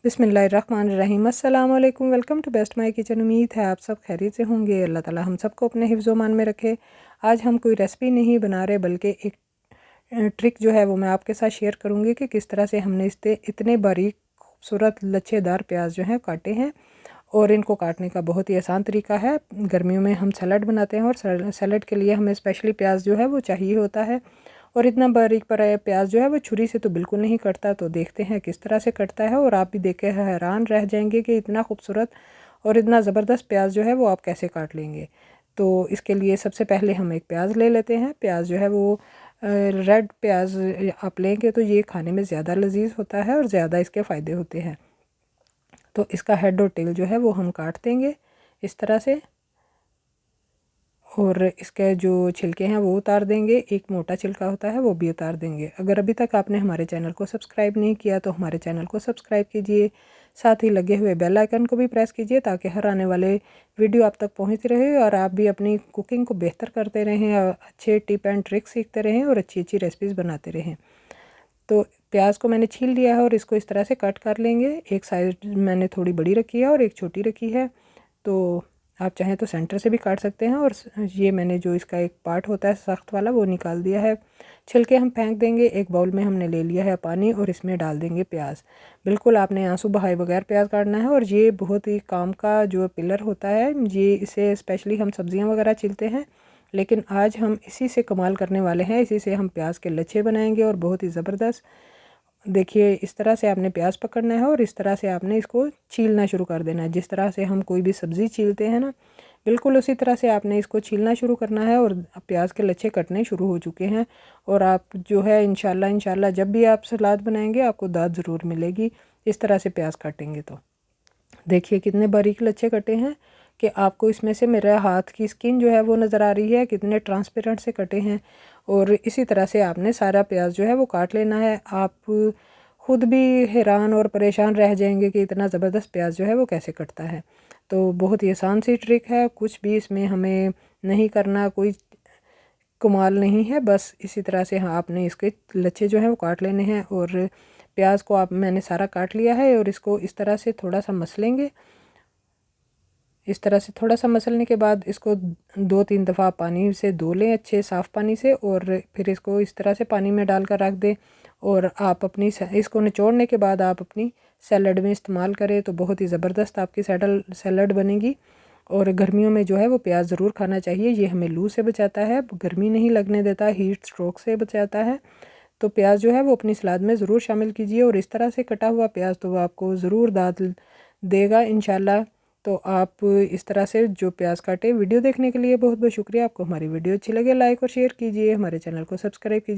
बिस्मिल्लाहिर्रहमानिर्रहीम। अस्सलाम वालेकुम। Welcome to best my kitchen. उम्मीद है आप सब खैरियत से होंगे। अल्लाह ताला हम सबको अपने हिफ्ज़ मान में रखे। आज हम कोई रेसिपी नहीं बना रहे बल्कि एक ट्रिक जो है वो मैं आपके साथ शेयर करूँगी कि किस तरह से हमने इतने बारीक खूबसूरत लच्छेदार प्याज जो हैं काटे हैं। और इनको काटने का बहुत ही आसान तरीका है। गर्मियों में हम सलाद बनाते हैं और सलाद के लिए हमें स्पेशली प्याज जो है वो चाहिए होता है। और इतना बारीक पर प्याज जो है वो छुरी से तो बिल्कुल नहीं कटता। तो देखते हैं किस तरह से कटता है और आप भी देख के हैरान रह जाएंगे कि इतना खूबसूरत और इतना ज़बरदस्त प्याज जो है वो आप कैसे काट लेंगे। तो इसके लिए सबसे पहले हम एक प्याज ले लेते हैं। प्याज जो है वो रेड प्याज आप लेंगे तो ये खाने में ज़्यादा लजीज होता है और ज़्यादा इसके फ़ायदे होते हैं। तो इसका हेड और टेल जो है वो हम काट देंगे इस तरह से, और इसके जो छिलके हैं वो उतार देंगे। एक मोटा छिलका होता है वो भी उतार देंगे। अगर अभी तक आपने हमारे चैनल को सब्सक्राइब नहीं किया तो हमारे चैनल को सब्सक्राइब कीजिए, साथ ही लगे हुए बेल आइकन को भी प्रेस कीजिए ताकि हर आने वाले वीडियो आप तक पहुंचती रहे और आप भी अपनी कुकिंग को बेहतर करते रहें, अच्छे टिप एंड ट्रिक्स सीखते रहें और अच्छी अच्छी रेसिपीज़ बनाते रहें। तो प्याज को मैंने छील लिया है और इसको इस तरह से कट कर लेंगे। एक साइड मैंने थोड़ी बड़ी रखी है और एक छोटी रखी है। तो आप चाहें तो सेंटर से भी काट सकते हैं। और ये मैंने जो इसका एक पार्ट होता है सख्त वाला वो निकाल दिया है। छिलके हम फेंक देंगे। एक बाउल में हमने ले लिया है पानी और इसमें डाल देंगे प्याज। बिल्कुल आपने आंसू बहाए बगैर प्याज काटना है और ये बहुत ही काम का जो पिलर होता है, ये इसे स्पेशली हम सब्जियां वगैरह छीलते हैं, लेकिन आज हम इसी से कमाल करने वाले हैं। इसी से हम प्याज के लच्छे बनाएंगे और बहुत ही ज़बरदस्त। देखिए इस तरह से आपने प्याज पकड़ना है और इस तरह से आपने इसको छीलना शुरू कर देना है। जिस तरह से हम कोई भी सब्ज़ी छीलते हैं ना, बिल्कुल उसी तरह से आपने इसको छीलना शुरू करना है। और प्याज के लच्छे कटने शुरू हो चुके हैं और आप जो है इंशाल्लाह जब भी आप सलाद बनाएंगे आपको दाद ज़रूर मिलेगी इस तरह से प्याज काटेंगे। तो देखिए कितने बारीक लच्छे कटे हैं कि आपको इसमें से मेरे हाथ की स्किन जो है वो नज़र आ रही है, कितने ट्रांसपेरेंट से कटे हैं। और इसी तरह से आपने सारा प्याज जो है वो काट लेना है। आप खुद भी हैरान और परेशान रह जाएंगे कि इतना ज़बरदस्त प्याज जो है वो कैसे कटता है। तो बहुत ही आसान सी ट्रिक है, कुछ भी इसमें हमें नहीं करना, कोई कमाल नहीं है। बस इसी तरह से हाँ आपने इसके लच्छे जो हैं वो काट लेने हैं। और प्याज को मैंने सारा काट लिया है और इसको इस तरह से थोड़ा सा मसलेंगे। इस तरह से थोड़ा सा मसलने के बाद इसको 2-3 दफ़ा पानी से धो लें, अच्छे साफ़ पानी से, और फिर इसको इस तरह से पानी में डालकर रख दें। और आप अपनी इसको निचोड़ने के बाद आप अपनी सैलड में इस्तेमाल करें तो बहुत ही ज़बरदस्त आपकी सैलड बनेगी। और गर्मियों में जो है वो प्याज ज़रूर खाना चाहिए। ये हमें लू से बचाता है, गर्मी नहीं लगने देता, हीट स्ट्रोक से बचाता है। तो प्याज जो है वो अपनी सलाद में ज़रूर शामिल कीजिए। और इस तरह से कटा हुआ प्याज तो वो आपको ज़रूर दाद देगा इंशाल्लाह। तो आप इस तरह से जो प्याज काटे। वीडियो देखने के लिए बहुत बहुत शुक्रिया। आपको हमारी वीडियो अच्छी लगे लाइक और शेयर कीजिए, हमारे चैनल को सब्सक्राइब कीजिए।